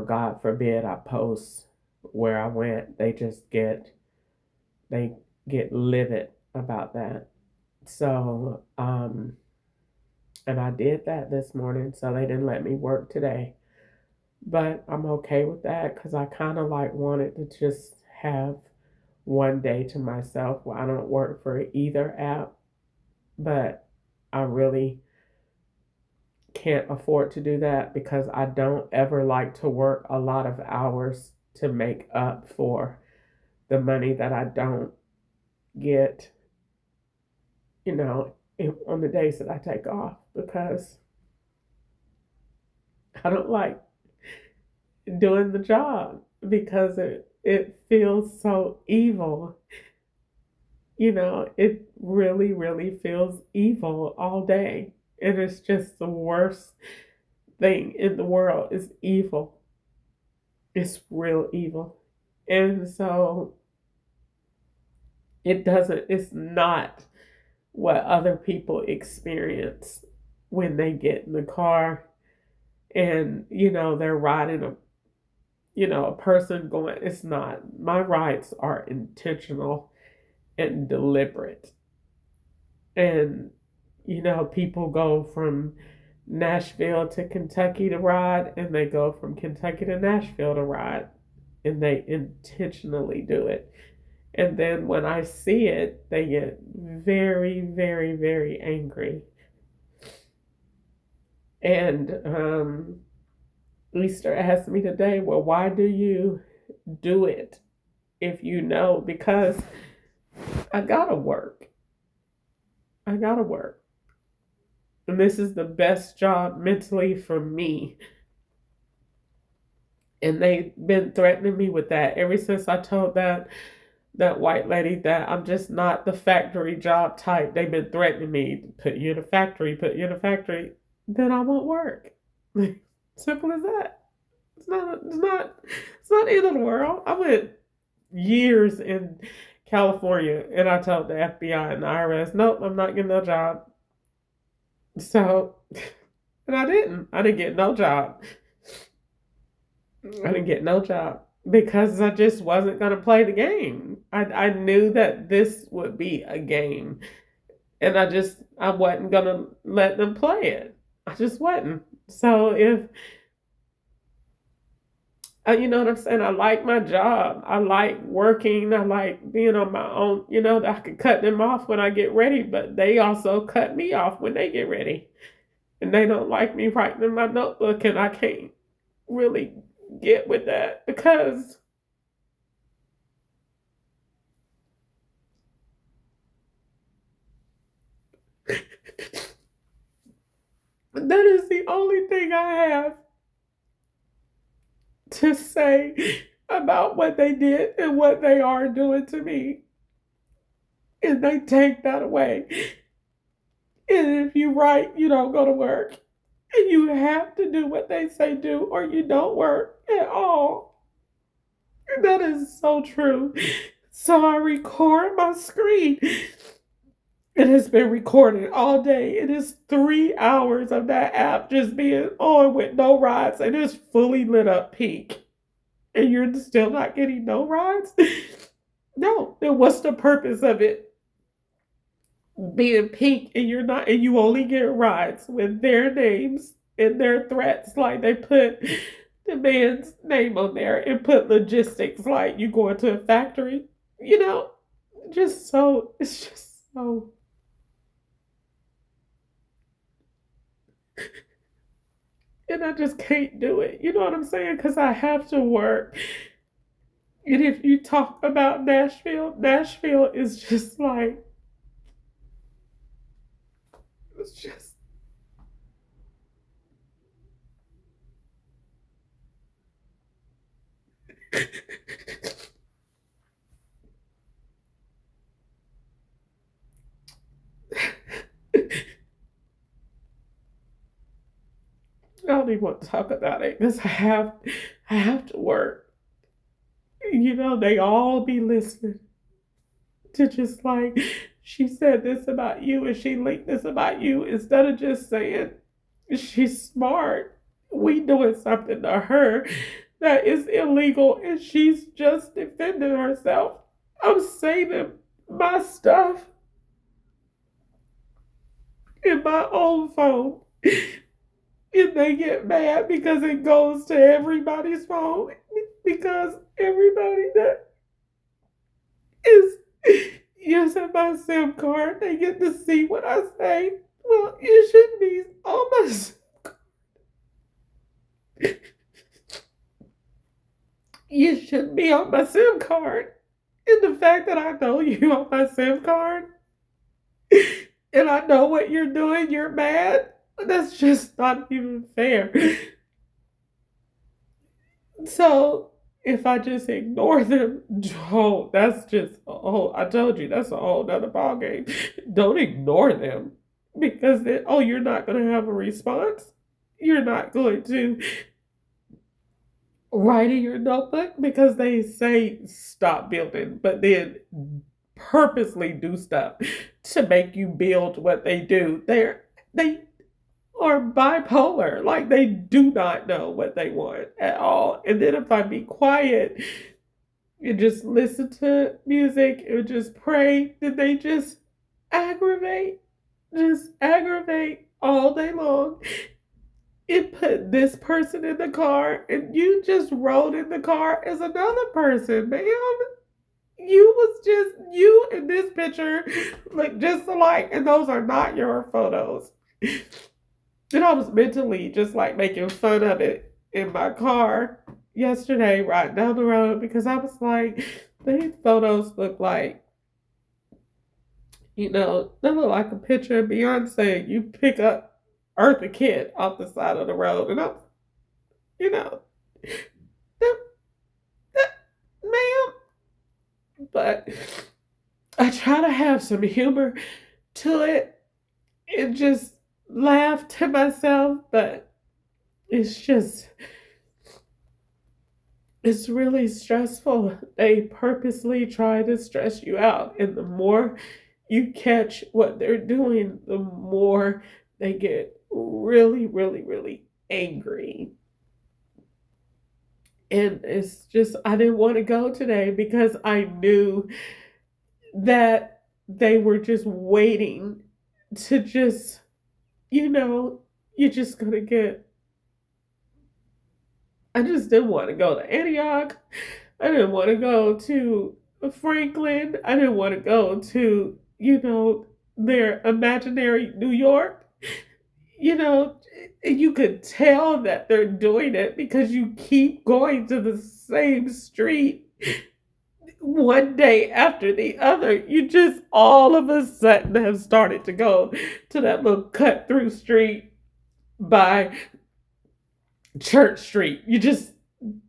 God forbid I post where I went, they get livid about that. So, and I did that this morning, so they didn't let me work today. But I'm okay with that because I kind of like wanted to just have one day to myself where I don't work for either app. But I really can't afford to do that because I don't ever like to work a lot of hours to make up for the money that I don't get, on the days that I take off because I don't like doing the job because it feels so evil. It really, really feels evil all day. And it's just the worst thing in the world is evil. It's real evil. And so it's not what other people experience when they get in the car and, they're riding a person going, it's not. My rides are intentional and deliberate. And, people go from Nashville to Kentucky to ride, and they go from Kentucky to Nashville to ride, and they intentionally do it. And then when I see it, they get very, very, very angry. And Easter asked me today, well, why do you do it if you know? Because I gotta work. I gotta work. And this is the best job mentally for me. And they've been threatening me with that ever since I told that white lady that I'm just not the factory job type. They've been threatening me, put you in a factory, put you in a factory, then I won't work. Simple as that. It's not the end of the world. I went years in California and I told the FBI and the IRS, nope, I'm not getting no job. So and I didn't. I didn't get no job. I didn't get no job because I just wasn't going to play the game. I knew that this would be a game and I wasn't going to let them play it. I just wasn't. So if, you know what I'm saying? I like my job. I like working. I like being on my own, that I could cut them off when I get ready, but they also cut me off when they get ready. And they don't like me writing in my notebook and I can't really get with that because that is the only thing I have to say about what they did and what they are doing to me. And they take that away. And if you write, you don't go to work. And you have to do what they say do, or you don't work at all. And that is so true. So I record my screen. It has been recorded all day. It is 3 hours of that app just being on with no rides, and it's fully lit up pink. And you're still not getting no rides? No. Then what's the purpose of it being pink and you're not, and you only get rides with their names and their threats? Like they put the man's name on there and put logistics like you going to a factory, you know, it's just so, and I just can't do it. You know what I'm saying? Because I have to work. And if you talk about Nashville is just like, it's just, I don't even want to talk about it because I have to work. They all be listening to just like, she said this about you and she linked this about you instead of just saying she's smart. we doing something to her that is illegal and she's just defending herself. I'm saving my stuff in my own phone. And they get mad because it goes to everybody's phone. Because everybody that is using my SIM card, they get to see what I say. Well, it shouldn't be on my you shouldn't be on my SIM card. And the fact that I know you on my SIM card and I know what you're doing, you're mad. That's just not even fair. So if I just ignore them, oh, that's just I told you that's a whole nother ball game. Don't ignore them because then, oh, you're not going to have a response. You're not going to write in your notebook because they say stop building, but then purposely do stuff to make you build what they do. They are bipolar. Like they do not know what they want at all. And then if I be quiet and just listen to music and just pray, then they just aggravate all day long. It put this person in the car and you just rode in the car as another person, ma'am. You was just you in this picture look just alike, and those are not your photos. And I was mentally just like making fun of it in my car yesterday, riding down the road, because I was like, these photos look like, they look like a picture of Beyonce. You pick up Eartha Kitt off the side of the road, and I'm, that, ma'am. But I try to have some humor to it and just laugh to myself, but it's really stressful. They purposely try to stress you out, and the more you catch what they're doing, the more they get really, really, really angry. And it's just, I didn't want to go today because I knew that they were just waiting to just, you're just going to get. I just didn't want to go to Antioch. I didn't want to go to Franklin. I didn't want to go to, their imaginary New York. You could tell that they're doing it because you keep going to the same street one day after the other. You just all of a sudden have started to go to that little cut through street by Church Street. You just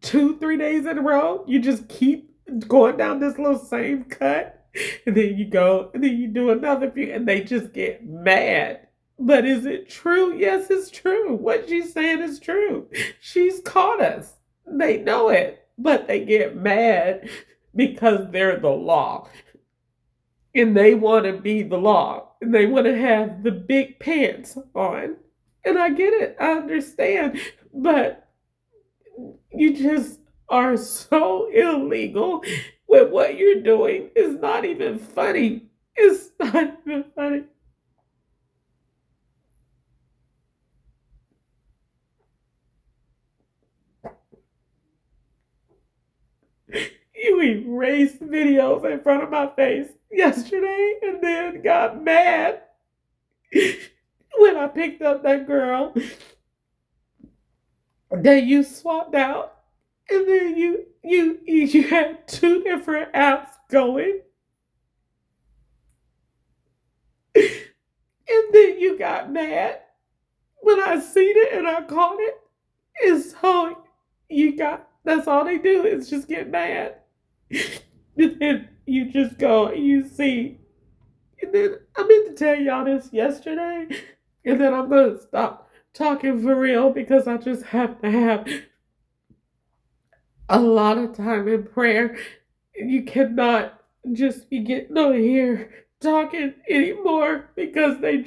2-3 days in a row, you just keep going down this little same cut, and then you go and then you do another few, and they just get mad. But is it true? Yes, it's true. What she's saying is true. She's caught us. They know it, but they get mad because they're the law. And they want to be the law. And they want to have the big pants on. And I get it. I understand. But you just are so illegal with what you're doing. It's not even funny. It's not even funny. You erased videos in front of my face yesterday and then got mad when I picked up that girl that you swapped out, and then you had 2 different apps going, and then you got mad when I seen it and I caught it. And so that's all they do is just get mad. And then you just go and you see. And then I meant to tell y'all this yesterday, and then I'm going to stop talking for real because I just have to have a lot of time in prayer. You cannot just be getting on here talking anymore because they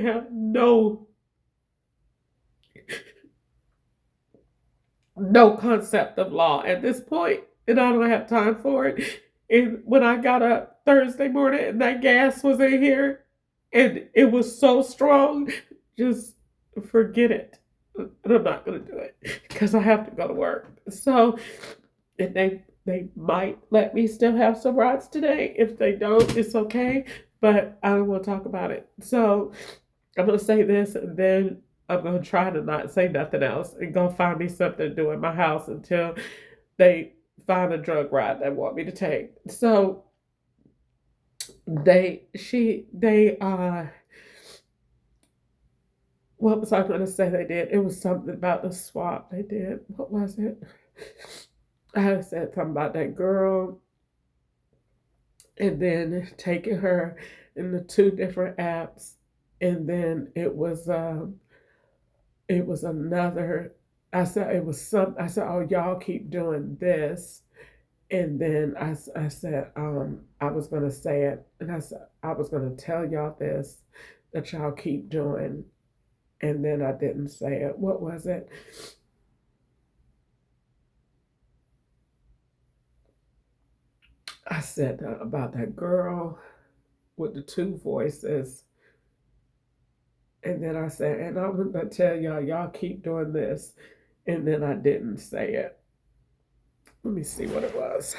have no concept of law at this point, and I don't have time for it. And when I got up Thursday morning and that gas was in here and it was so strong, just forget it. And I'm not gonna do it because I have to go to work. So, and they might let me still have some rides today. If they don't, it's okay. But I don't want to talk about it. So I'm gonna say this, and then I'm gonna try to not say nothing else and go find me something to do in my house until they find a drug ride they want me to take. So they what was I gonna say they did? It was something about the swap they did. What was it? I said something about that girl and then taking her in the two different apps, and then it was another. I said it was some. I said, "Oh, y'all keep doing this," and then I said, I was gonna say it, and I said I was gonna tell y'all this that y'all keep doing, and then I didn't say it. What was it? I said about that girl with the two voices, and then I said, and I'm gonna tell y'all keep doing this, and then I didn't say it. Let me see what it was.